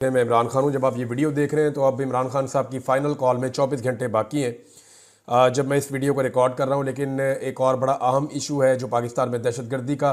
मैं इमरान खान हूँ। जब आप ये वीडियो देख रहे हैं तो अब इमरान खान साहब की फ़ाइनल कॉल में 24 घंटे बाकी हैं जब मैं इस वीडियो को रिकॉर्ड कर रहा हूँ। लेकिन एक और बड़ा अहम इशू है जो पाकिस्तान में दहशतगर्दी का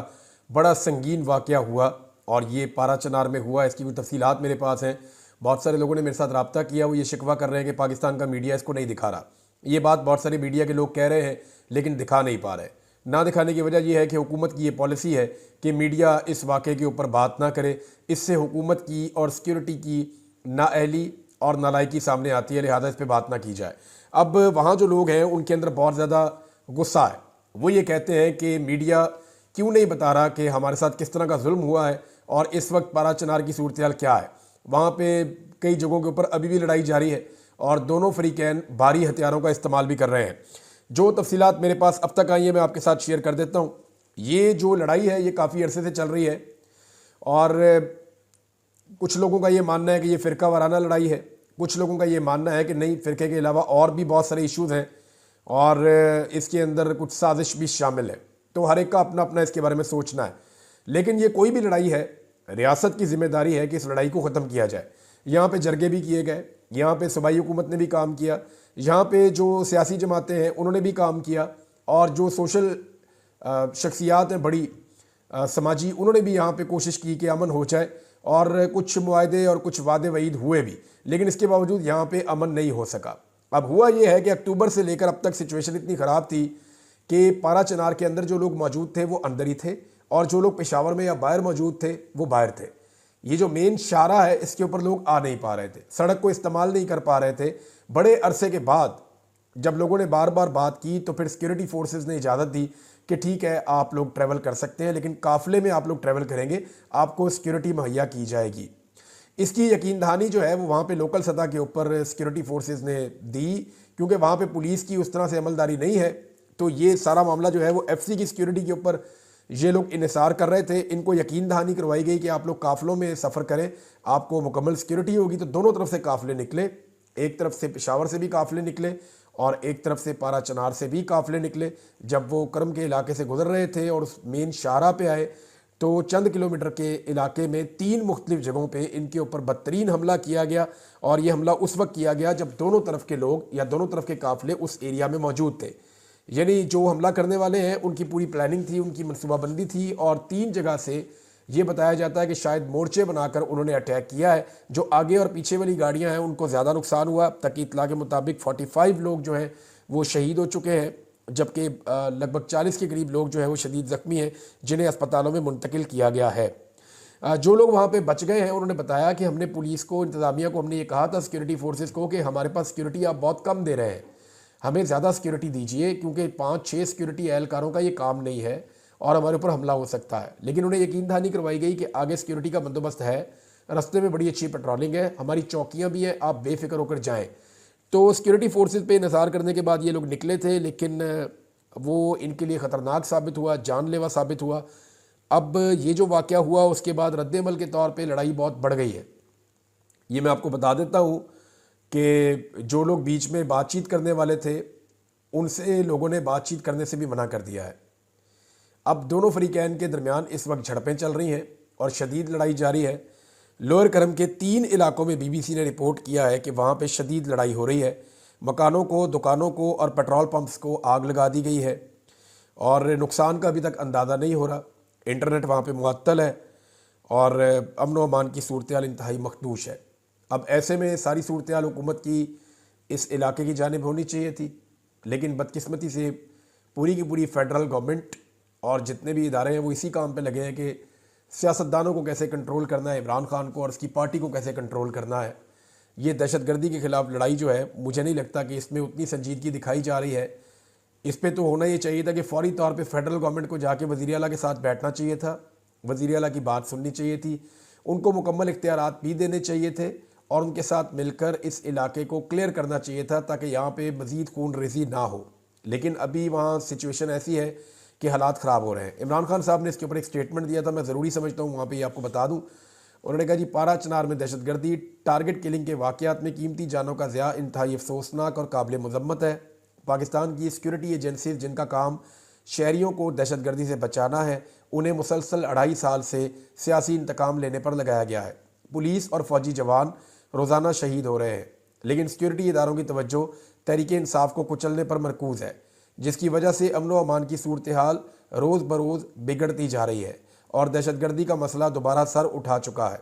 बड़ा संगीन वाक़या हुआ और ये पारा चनार में हुआ। इसकी कुछ तफसीलात मेरे पास हैं। बहुत सारे लोगों ने मेरे साथ रब्ता किया, वो ये शिकवा कर रहे हैं कि पाकिस्तान का मीडिया इसको नहीं दिखा रहा। ये बात बहुत सारे मीडिया के लोग कह रहे हैं लेकिन दिखा नहीं पा रहे। ना दिखाने की वजह यह है कि हुकूमत की ये पॉलिसी है कि मीडिया इस वाक़े के ऊपर बात ना करे। इससे हुकूमत की और सिक्योरिटी की नाअहली और नालायकी सामने आती है, लिहाजा इस पर बात ना की जाए। अब वहाँ जो लोग हैं उनके अंदर बहुत ज़्यादा गुस्सा है। वो ये कहते हैं कि मीडिया क्यों नहीं बता रहा कि हमारे साथ किस तरह का जुल्म हुआ है और इस वक्त पारा चनार की सूरत हाल क्या है। वहाँ पे कई जगहों के ऊपर अभी भी लड़ाई जारी है और दोनों फरीकैन भारी हथियारों का इस्तेमाल भी कर रहे हैं। जो तफसीलात मेरे पास अब तक आई है मैं आपके साथ शेयर कर देता हूँ। ये जो लड़ाई है ये काफ़ी अरसे से चल रही है और कुछ लोगों का ये मानना है कि ये फ़िरका वाराना लड़ाई है, कुछ लोगों का ये मानना है कि नहीं, फ़िरके के अलावा और भी बहुत सारे इश्यूज़ हैं और इसके अंदर कुछ साजिश भी शामिल है। तो हर एक का अपना अपना इसके बारे में सोचना है। लेकिन ये कोई भी लड़ाई है, रियासत की जिम्मेदारी है कि इस लड़ाई को ख़त्म किया जाए। यहाँ पे जरगे भी किए गए, यहाँ पे सूबाई हुकूमत ने भी काम किया, यहाँ पे जो सियासी जमातें हैं उन्होंने भी काम किया और जो सोशल शख्सियात हैं बड़ी समाजी, उन्होंने भी यहाँ पे कोशिश की कि अमन हो जाए और कुछ मुआहदे और कुछ वादे वईद हुए भी, लेकिन इसके बावजूद यहाँ पे अमन नहीं हो सका। अब हुआ ये है कि अक्टूबर से लेकर अब तक सिचुएशन इतनी ख़राब थी कि पारा चनार के अंदर जो लोग मौजूद थे वो अंदर ही थे और जो लोग पेशावर में या बाहर मौजूद थे वो बाहर थे। ये जो मेन शारा है इसके ऊपर लोग आ नहीं पा रहे थे, सड़क को इस्तेमाल नहीं कर पा रहे थे। बड़े अरसे के बाद जब लोगों ने बार बार बात की तो फिर सिक्योरिटी फोर्सेस ने इजाज़त दी कि ठीक है आप लोग ट्रैवल कर सकते हैं, लेकिन काफ़िले में आप लोग ट्रैवल करेंगे, आपको सिक्योरिटी मुहैया की जाएगी। इसकी यकीन दहानी जो है वो वहाँ पे लोकल सतह के ऊपर सिक्योरिटी फोर्सेस ने दी, क्योंकि वहाँ पे पुलिस की उस तरह से अमलदारी नहीं है। तो ये सारा मामला जो है वो एफसी की सिक्योरिटी के ऊपर ये लोग इन्हिसार कर रहे थे। इनको यकीन दहानी करवाई गई कि आप लोग काफ़िलों में सफ़र करें, आपको मुकम्मल सिक्योरिटी होगी। तो दोनों तरफ से काफ़िले निकले, एक तरफ से पेशावर से भी काफ़िले निकले और एक तरफ से पारा चनार से भी काफ़िले निकले। जब वो करम के इलाके से गुजर रहे थे और उस मेन शाहरा पे आए तो चंद किलोमीटर के इलाके में 3 मुख्तलिफ जगहों पे इनके ऊपर बदतरीन हमला किया गया। और ये हमला उस वक्त किया गया जब दोनों तरफ के लोग या दोनों तरफ के काफ़िले उस एरिया में मौजूद थे। यानी जो हमला करने वाले हैं उनकी पूरी प्लानिंग थी, उनकी मनसूबाबंदी थी और 3 जगह से ये बताया जाता है कि शायद मोर्चे बनाकर उन्होंने अटैक किया है। जो आगे और पीछे वाली गाड़ियां हैं उनको ज़्यादा नुकसान हुआ। अब तक की इतला के मुताबिक 45 लोग जो हैं वो शहीद हो चुके हैं, जबकि लगभग 40 के करीब लोग जो हैं वो शदीद ज़ख्मी हैं, जिन्हें अस्पतालों में मुंतकिल किया गया है। जो लोग वहाँ पे बच गए हैं उन्होंने बताया कि हमने पुलिस को, इंतज़ामिया को हमने ये कहा था, सिक्योरिटी फोर्सेस को, कि हमारे पास सिक्योरिटी आप बहुत कम दे रहे हैं, हमें ज़्यादा सिक्योरिटी दीजिए, क्योंकि 5-6 सिक्योरिटी एहलकारों का ये काम नहीं है और हमारे ऊपर हमला हो सकता है। लेकिन उन्हें यकीन दहानी करवाई गई कि आगे सिक्योरिटी का बंदोबस्त है, रास्ते में बड़ी अच्छी पेट्रोलिंग है, हमारी चौकियाँ भी हैं, आप बेफिक्र होकर जाएँ। तो सिक्योरिटी फोर्सेस पे इंतज़ार करने के बाद ये लोग निकले थे, लेकिन वो इनके लिए ख़तरनाक साबित हुआ, जानलेवा साबित हुआ। अब ये जो वाक़या हुआ उसके बाद रद्दमल के तौर पे लड़ाई बहुत बढ़ गई है। ये मैं आपको बता देता हूँ कि जो लोग बीच में बातचीत करने वाले थे उनसे लोगों ने बातचीत करने से भी मना कर दिया है। अब दोनों फरीकैन के दरमियान इस वक्त झड़पें चल रही हैं और शदीद लड़ाई जारी है। लोअर करम के 3 इलाकों में बीबीसी ने रिपोर्ट किया है कि वहाँ पे शदीद लड़ाई हो रही है। मकानों को, दुकानों को और पेट्रोल पंप्स को आग लगा दी गई है और नुकसान का अभी तक अंदाज़ा नहीं हो रहा। इंटरनेट वहाँ पे मुअत्तल है और अमन व अमान की सूरत हाल इंतहाई मखदूश है। अब ऐसे में सारी सूरत हाल हुकूमत की इस इलाके की जानिब होनी चाहिए थी, लेकिन बदकिस्मती से पूरी की पूरी फेडरल गवर्नमेंट और जितने भी इदारे हैं वो इसी काम पे लगे हैं कि सियासतदानों को कैसे कंट्रोल करना है, इमरान खान को और उसकी पार्टी को कैसे कंट्रोल करना है। ये दहशतगर्दी के ख़िलाफ़ लड़ाई जो है, मुझे नहीं लगता कि इसमें उतनी संजीदगी दिखाई जा रही है। इस पर तो होना ये चाहिए था कि फ़ौरी तौर पे फेडरल गवर्नमेंट को जाके वज़ीर आला के साथ बैठना चाहिए था, वज़ीर आला की बात सुननी चाहिए थी, उनको मुकम्मल इख्तियारात भी देने चाहिए थे और उनके साथ मिलकर इस इलाके को क्लियर करना चाहिए था ताकि यहाँ पे मज़ीद खून रेज़ी ना हो। लेकिन अभी वहाँ सिचुएशन ऐसी है कि हालात ख़राब हो रहे हैं। इमरान खान साहब ने इसके ऊपर एक स्टेटमेंट दिया था, मैं ज़रूरी समझता हूँ वहाँ पे आपको बता दूँ। उन्होंने कहा जी, पारा चनार में दहशतगर्दी, टारगेट किलिंग के वाक़यात में कीमती जानों का ज़िया इंतहाई अफसोसनाक और काबिल मज़म्मत है। पाकिस्तान की सिक्योरिटी एजेंसीज जिनका काम शहरियों को दहशतगर्दी से बचाना है, उन्हें मुसलसल 2.5 साल से सियासी इंतकाम लेने पर लगाया गया है। पुलिस और फौजी जवान रोज़ाना शहीद हो रहे हैं, लेकिन सिक्योरिटी इदारों की तवज्जो तहरीक इंसाफ को कुचलने पर मरकूज़ है, जिसकी वजह से अमन व अमान की सूरत हाल रोज़ बरोज़ बिगड़ती जा रही है और दहशतगर्दी का मसला दोबारा सर उठा चुका है।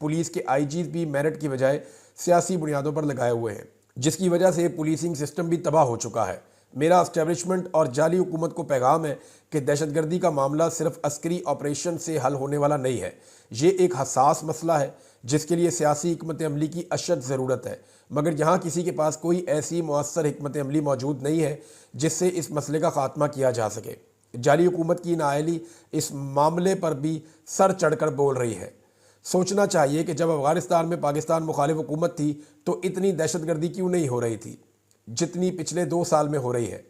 पुलिस के आईजीज़ भी मेरिट की बजाय सियासी बुनियादों पर लगाए हुए हैं, जिसकी वजह से पुलिसिंग सिस्टम भी तबाह हो चुका है। मेरा एस्टेब्लिशमेंट और जाली हुकूमत को पैगाम है कि दहशतगर्दी का मामला सिर्फ अस्करी ऑपरेशन से हल होने वाला नहीं है। ये एक हसास मसला है जिसके लिए सियासी हिकमत अमली की अशद ज़रूरत है, मगर यहाँ किसी के पास कोई ऐसी मौसर हिकमत अमली मौजूद नहीं है जिससे इस मसले का खात्मा किया जा सके। जाली हुकूमत की नाअहली इस मामले पर भी सर चढ़कर बोल रही है। सोचना चाहिए कि जब अफगानिस्तान में पाकिस्तान मुखालिफ हुकूमत थी तो इतनी दहशतगर्दी क्यों नहीं हो रही थी जितनी पिछले 2 साल में हो रही है।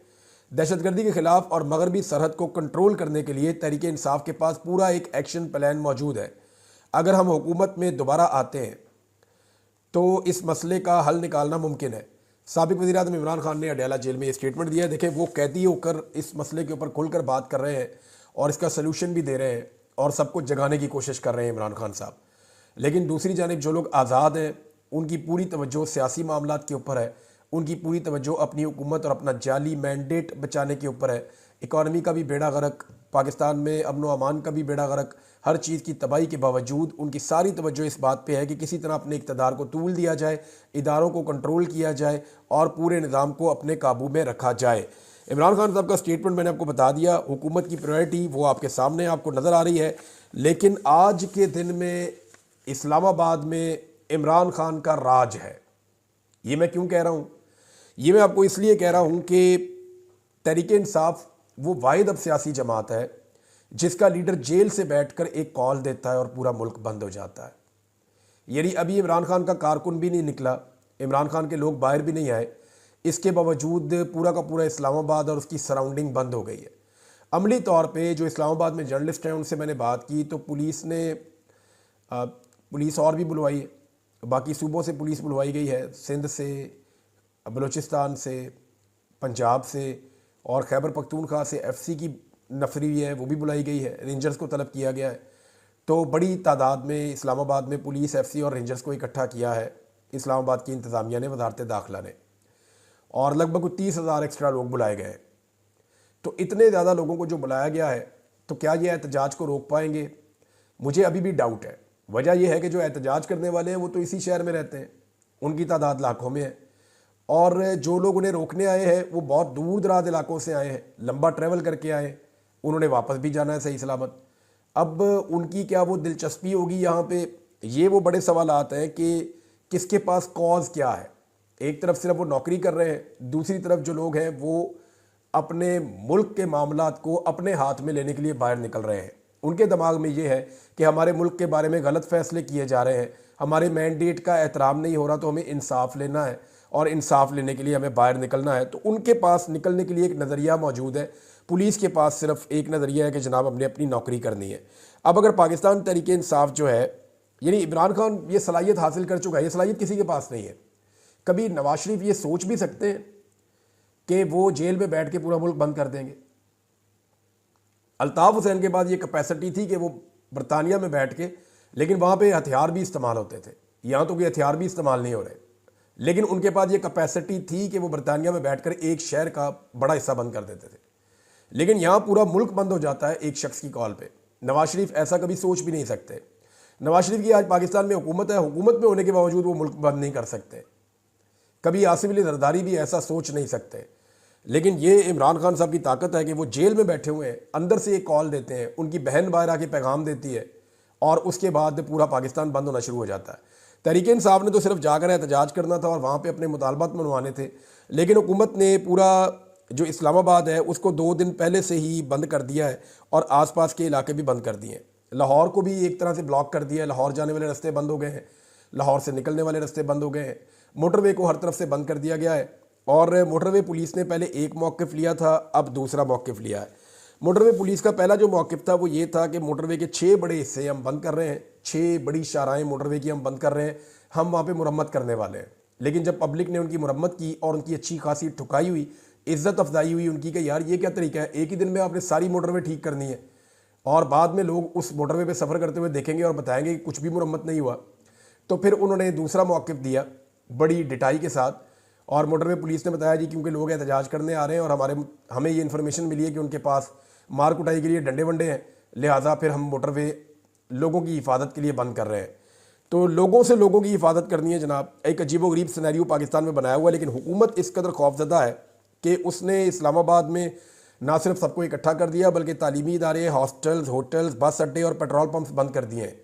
दहशतगर्दी के खिलाफ और मगरबी सरहद को कंट्रोल करने के लिए तहरीक इंसाफ के पास पूरा एक एक्शन प्लान मौजूद है। अगर हम हुकूमत में दोबारा आते हैं तो इस मसले का हल निकालना मुमकिन है। साबिक वज़ीर आज़म इमरान खान ने अडयाला जेल में ये स्टेटमेंट दिया है। देखें, वो कैदी होकर इस मसले के ऊपर खुलकर बात कर रहे हैं और इसका सलूशन भी दे रहे हैं और सबको जगाने की कोशिश कर रहे हैं इमरान खान साहब। लेकिन दूसरी जानिब जो लोग आज़ाद हैं उनकी पूरी तवज्जो सियासी मामलात के ऊपर है, उनकी पूरी तवज्जो अपनी हुकूमत और अपना जाली मैंडेट बचाने के ऊपर है। इकॉनमी का भी बेड़ा गर्क, पाकिस्तान में अमन व अमान का भी बेड़ा गर्क, हर चीज़ की तबाही के बावजूद उनकी सारी तवज्जो इस बात पे है कि किसी तरह अपने इक़्तिदार को तूल दिया जाए, इदारों को कंट्रोल किया जाए और पूरे निज़ाम को अपने काबू में रखा जाए। इमरान खान साहब का स्टेटमेंट मैंने आपको बता दिया। हुकूमत की प्रायोरिटी वो आपके सामने आपको नज़र आ रही है, लेकिन आज के दिन में इस्लामाबाद में इमरान खान का राज है। ये मैं क्यों कह रहा हूँ? ये मैं आपको इसलिए कह रहा हूँ कि तहरीक इंसाफ वो वाहिद अब सियासी जमात है जिसका लीडर जेल से बैठकर एक कॉल देता है और पूरा मुल्क बंद हो जाता है। यानी अभी इमरान खान का कारकुन भी नहीं निकला, इमरान खान के लोग बाहर भी नहीं आए, इसके बावजूद पूरा का पूरा इस्लामाबाद और उसकी सराउंडिंग बंद हो गई है। अमली तौर पे जो इस्लामाबाद में जर्नलिस्ट हैं उनसे मैंने बात की तो पुलिस और भी बुलवाई है, बाकी सूबों से पुलिस बुलवाई गई है, सिंध से, बलूचिस्तान से, पंजाब से और खैबर पख्तूनख्वा से एफसी की नफरी है वो भी बुलाई गई है, रेंजर्स को तलब किया गया है। तो बड़ी तादाद में इस्लामाबाद में पुलिस, एफसी और रेंजर्स को इकट्ठा किया है इस्लामाबाद की इंतज़ामिया ने, वजारत दाखिला ने, और लगभग 30,000 एक्स्ट्रा लोग बुलाए गए हैं। तो इतने ज़्यादा लोगों को जो बुलाया गया है तो क्या ये एहतजाज को रोक पाएंगे? मुझे अभी भी डाउट है। वजह यह है कि जो एहतजाज करने वाले हैं वो तो इसी शहर में रहते हैं, उनकी तादाद लाखों में है, और जो लोग उन्हें रोकने आए हैं वो बहुत दूर दराज इलाकों से आए हैं, लंबा ट्रैवल करके आए हैं, उन्होंने वापस भी जाना है सही सलामत। अब उनकी क्या वो दिलचस्पी होगी यहाँ पे? ये वो बड़े सवाल आते हैं कि किसके पास कॉज क्या है। एक तरफ सिर्फ वो नौकरी कर रहे हैं, दूसरी तरफ जो लोग हैं वो अपने मुल्क के मामलात को अपने हाथ में लेने के लिए बाहर निकल रहे हैं। उनके दिमाग में ये है कि हमारे मुल्क के बारे में गलत फैसले किए जा रहे हैं, हमारे मैंडेट का एहतराम नहीं हो रहा, तो हमें इंसाफ लेना है और इंसाफ लेने के लिए हमें बाहर निकलना है। तो उनके पास निकलने के लिए एक नज़रिया मौजूद है, पुलिस के पास सिर्फ एक नज़रिया है कि जनाब हमने अपनी नौकरी करनी है। अब अगर पाकिस्तान तहरीक इंसाफ जो है, यानी इमरान खान ये सलाहियत हासिल कर चुका है, ये सलाहियत किसी के पास नहीं है। कभी नवाज शरीफ ये सोच भी सकते हैं कि वो जेल में बैठ के पूरा मुल्क बंद कर देंगे? अल्ताफ़ हुसैन के बाद ये कैपेसिटी थी कि वो बरतानिया में बैठ के, लेकिन वहाँ पे हथियार भी इस्तेमाल होते थे, यहाँ तो कोई हथियार भी इस्तेमाल नहीं हो रहे, लेकिन उनके पास ये कैपेसिटी थी कि वो बरतानिया में बैठकर एक शहर का बड़ा हिस्सा बंद कर देते थे। लेकिन यहाँ पूरा मुल्क बंद हो जाता है एक शख्स की कॉल पे। नवाज शरीफ ऐसा कभी सोच भी नहीं सकते। नवाज शरीफ की आज पाकिस्तान में हुकूमत है, हुकूमत में होने के बावजूद वो मुल्क बंद नहीं कर सकते। कभी आसिफ अली जरदारी भी ऐसा सोच नहीं सकते। लेकिन ये इमरान खान साहब की ताकत है कि वो जेल में बैठे हुए हैं, अंदर से एक कॉल देते हैं, उनकी बहन बाहर आके पैगाम देती है और उसके बाद पूरा पाकिस्तान बंद होना शुरू हो जाता है। तहरीक इंसाफ ने तो सिर्फ जाकर एहतजाज करना था और वहाँ पे अपने मुतालबात मनवाने थे, लेकिन हुकूमत ने पूरा जो इस्लामाबाद है उसको 2 दिन पहले से ही बंद कर दिया है और आसपास के इलाके भी बंद कर दिए हैं। लाहौर को भी एक तरह से ब्लॉक कर दिया है, लाहौर जाने वाले रास्ते बंद हो गए हैं, लाहौर से निकलने वाले रास्ते बंद हो गए हैं, मोटरवे को हर तरफ से बंद कर दिया गया है। और मोटरवे पुलिस ने पहले एक मौक़िफ़ लिया था, अब दूसरा मौक़िफ़ लिया है। मोटरवे पुलिस का पहला जो मौक़िफ़ था वो ये था कि मोटरवे के 6 बड़े हिस्से हम बंद कर रहे हैं, 6 बड़ी शाहराएँ मोटरवे की हम बंद कर रहे हैं, हम वहाँ पे मुरम्मत करने वाले हैं। लेकिन जब पब्लिक ने उनकी मुरम्मत की और उनकी अच्छी खासी ठुकाई हुई, इज़्ज़त अफजाई हुई उनकी कि यार ये क्या तरीका है, एक ही दिन में आपने सारी मोटरवे ठीक करनी है, और बाद में लोग उस मोटरवे पे सफ़र करते हुए देखेंगे और बताएंगे कि कुछ भी मुरम्मत नहीं हुआ। तो फिर उन्होंने दूसरा मौक़िफ़ दिया बड़ी डिटाई के साथ, और मोटरवे पुलिस ने बताया जी क्योंकि लोग एहतजाज करने आ रहे हैं और हमें ये इन्फॉर्मेशन मिली है कि उनके पास मार कुटाई के लिए डंडे वंडे हैं, लिहाजा फिर हम मोटरवे लोगों की हिफाजत के लिए बंद कर रहे हैं। तो लोगों से लोगों की हिफाजत करनी है जनाब, एक अजीबोगरीब सिनेरियो पाकिस्तान में बनाया हुआ है। लेकिन हुकूमत इस कदर खौफजदा है कि उसने इस्लामाबाद में ना सिर्फ सबको इकट्ठा कर दिया बल्कि तालीमी इदारे, हॉस्टल्स, होटल्स, बस अड्डे और पेट्रोल पंप्स बंद कर दिए हैं।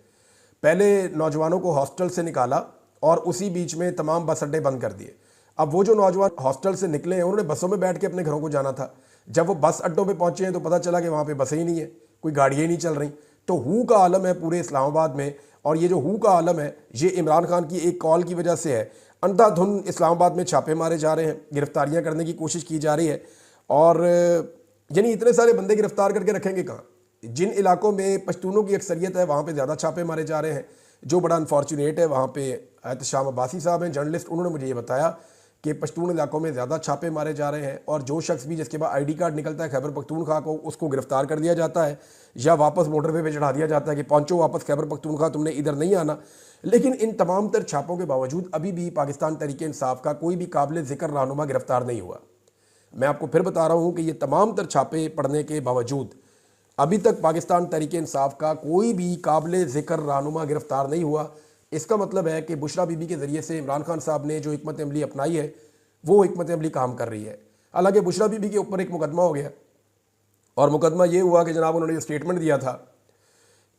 पहले नौजवानों को हॉस्टल से निकाला और उसी बीच में तमाम बस अड्डे बंद कर दिए। अब वो जो नौजवान हॉस्टल से निकले हैं उन्होंने बसों में बैठ के अपने घरों को जाना था। जब वो बस अड्डों पे पहुंचे हैं तो पता चला कि वहाँ पे बसें ही नहीं है, कोई गाड़ियाँ ही नहीं चल रही। तो हू का आलम है पूरे इस्लामाबाद में, और ये जो हू का आलम है ये इमरान खान की एक कॉल की वजह से है। अंधाधुंध इस्लामाबाद में छापे मारे जा रहे हैं, गिरफ्तारियाँ करने की कोशिश की जा रही है, और यानी इतने सारे बंदे गिरफ्तार करके रखेंगे कहाँ। जिन इलाकों में पश्तूनों की अक्सरियत है वहाँ पे ज़्यादा छापे मारे जा रहे हैं, जो बड़ा अनफॉर्चुनेट है। वहाँ पे एहतशाम अब्बासी साहब हैं जर्नलिस्ट, उन्होंने मुझे ये बताया कि पश्तून इलाकों में ज़्यादा छापे मारे जा रहे हैं, और जो शख्स भी जिसके पास ID कार्ड निकलता है खैबर पख्तूनख्वा को, उसको गिरफ्तार कर दिया जाता है या वापस मोटरवे पे चढ़ा दिया जाता है कि पहुँचो वापस खैबर पख्तूनख्वा, तुमने इधर नहीं आना। लेकिन इन तमाम तर छापों के बावजूद अभी भी पाकिस्तान तहरीक इंसाफ का कोई भी काबिल ज़िक्र रहनुमा गिरफ्तार नहीं हुआ। मैं आपको फिर बता रहा हूँ कि ये तमाम तर छापे पड़ने के बावजूद अभी तक पाकिस्तान तहरीक इंसाफ का कोई भी काबिल ज़िक्र रहनुमा गिरफ्तार नहीं हुआ। इसका मतलब है कि बुशरा बीबी के ज़रिए से इमरान खान साहब ने जो हिकमत अमली अपनाई है वो हिकमत अमली काम कर रही है। हालांकि बुशरा बीबी के ऊपर एक मुकदमा हो गया, और मुकदमा ये हुआ कि जनाब उन्होंने जो स्टेटमेंट दिया था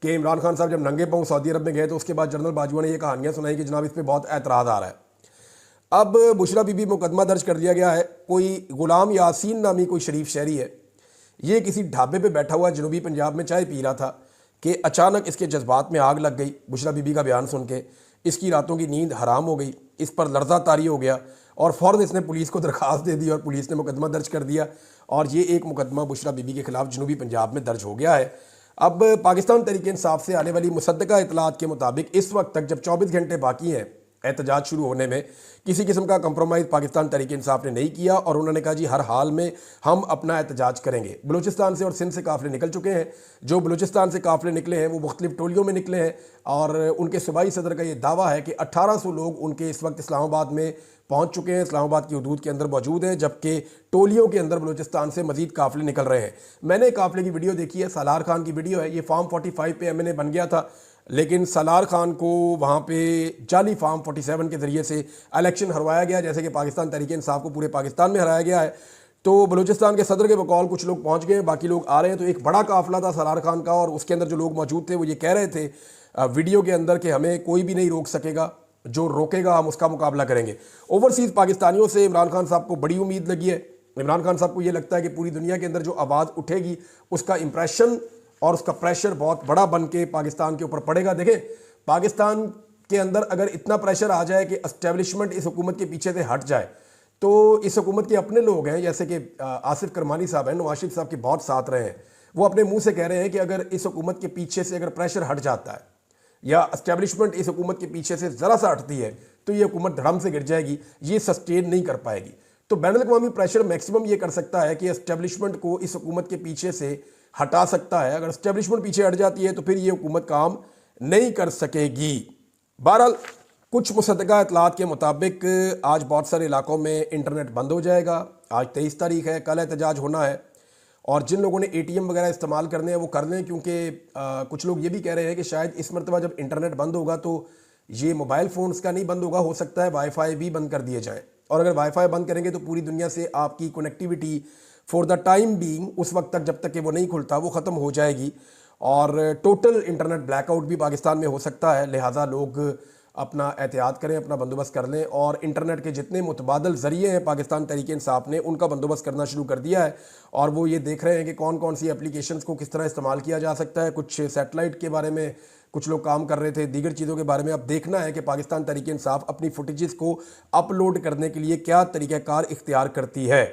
कि इमरान खान साहब जब नंगे पाँव सऊदी अरब में गए तो उसके बाद जनरल बाजवा ने ये कहानियाँ सुनाई कि जनाब इस पर बहुत एतराज़ आ रहा है। अब बुशरा बीबी मुकदमा दर्ज कर दिया गया है। कोई गुलाम यासीन नामी कोई शरीफ शहरी है, ये किसी ढाबे पे बैठा हुआ जनूबी पंजाब में चाय पी रहा था कि अचानक इसके जज्बात में आग लग गई। बुशरा बीबी का बयान सुन के इसकी रातों की नींद हराम हो गई, इस पर लर्जा तारी हो गया और फ़ौरन इसने पुलिस को दरख्वास्त दे दी और पुलिस ने मुकदमा दर्ज कर दिया, और ये एक मुकदमा बुशरा बीबी के खिलाफ जनूबी पंजाब में दर्ज हो गया है। अब पाकिस्तान तहरीक इंसाफ से आने वाली मुसद्दका इतलात के मुताबिक इस वक्त तक जब 24 घंटे बाकी हैं एहतजाज शुरू होने में, किसी किस्म का कंप्रोमाइज़ पाकिस्तान तहरीक इंसाफ ने नहीं किया, और उन्होंने कहा जी हर हाल में हम अपना एहतजाज करेंगे। बलूचिस्तान से और सिंध से काफ़िले निकल चुके हैं। जो बलूचिस्तान से काफ़िले निकले हैं वो मुख्तलिफ टोलियों में निकले हैं, और उनके सूबाई सदर का ये दावा है कि 1800 लोग उनके इस वक्त इस्लामाबाद में पहुँच चुके हैं, इस्लामाबाद की हदूद के अंदर मौजूद हैं, जबकि टोलियों के अंदर बलूचिस्तान से मजीद काफ़िले निकल रहे हैं। मैंने काफ़िले की वीडियो देखी है, सालार खान की वीडियो है, ये फार्म 45 पे MNA बन गया था, लेकिन सालार खान को वहाँ पे जाली फार्म 47 के ज़रिए से इलेक्शन हरवाया गया, जैसे कि पाकिस्तान तहरीक इंसाफ को पूरे पाकिस्तान में हराया गया है। तो बलूचिस्तान के सदर के बकौल कुछ लोग पहुँच गए, बाकी लोग आ रहे हैं। तो एक बड़ा काफ़िला था सालार खान का, और उसके अंदर जो लोग मौजूद थे वो ये कह रहे थे वीडियो के अंदर कि हमें कोई भी नहीं रोक सकेगा, जो रोकेगा हम उसका मुकाबला करेंगे। ओवरसीज़ पाकिस्तानियों से इमरान खान साहब को बड़ी उम्मीद लगी है। इमरान खान साहब को ये लगता है कि पूरी दुनिया के अंदर जो आवाज़ उठेगी उसका इंप्रेशन और उसका प्रेशर बहुत बड़ा बन के पाकिस्तान के ऊपर पड़ेगा। देखें, पाकिस्तान के अंदर अगर इतना प्रेशर आ जाए कि एस्टेब्लिशमेंट इस हुकूमत के पीछे से हट जाए, तो इस हुकूमत के अपने लोग हैं, जैसे कि आसिफ करमानी साहब हैं, नवाज शरीफ साहब के बहुत साथ रहे हैं, वो अपने मुंह से कह रहे हैं कि अगर इस हुकूमत के पीछे से अगर प्रेशर हट जाता है या एस्टेब्लिशमेंट इस हुकूमत के पीछे से ज़रा सा हटती है तो ये हुकूमत धड़म से गिर जाएगी, ये सस्टेन नहीं कर पाएगी। तो बैनुल-अक़वामी प्रेशर मैक्सिमम ये कर सकता है कि एस्टेब्लिशमेंट को इस हुकूमत के पीछे से हटा सकता है। अगर एस्टेब्लिशमेंट पीछे हट जाती है तो फिर ये हुकूमत काम नहीं कर सकेगी। बहरहाल कुछ मुसद्दका इतलात के मुताबिक आज बहुत सारे इलाकों में इंटरनेट बंद हो जाएगा। आज 23 तारीख है, कल एहतजाज होना है, और जिन लोगों ने ATM वगैरह इस्तेमाल करने हैं वो कर लें, क्योंकि कुछ लोग ये भी कह रहे हैं कि शायद इस मरतबा जब इंटरनेट बंद होगा तो ये मोबाइल फ़ोन्स का नहीं बंद होगा, हो सकता है वाईफाई भी बंद कर दिए जाएँ, और अगर वाईफाई बंद करेंगे तो पूरी दुनिया से आपकी connectivity for the time being उस वक्त तक जब तक कि वो नहीं खुलता वो ख़त्म हो जाएगी, और टोटल इंटरनेट ब्लैकआउट भी पाकिस्तान में हो सकता है। लिहाजा लोग अपना एहतियात करें, अपना बंदोबस्त कर लें, और इंटरनेट के जितने मुतबादल ज़रिए हैं पाकिस्तान तहरीक इंसाफ ने उनका बंदोबस्त करना शुरू कर दिया है, और वो ये देख रहे हैं कि कौन कौन सी एप्लीकेशंस को किस तरह इस्तेमाल किया जा सकता है। कुछ सैटेलाइट के बारे में कुछ लोग काम कर रहे थे, दीगर चीज़ों के बारे में। अब देखना है कि पाकिस्तान तहरीक इंसाफ अपनी फुटेजेस को अपलोड करने के लिए क्या तरीक़ाकार इख्तियार करती है।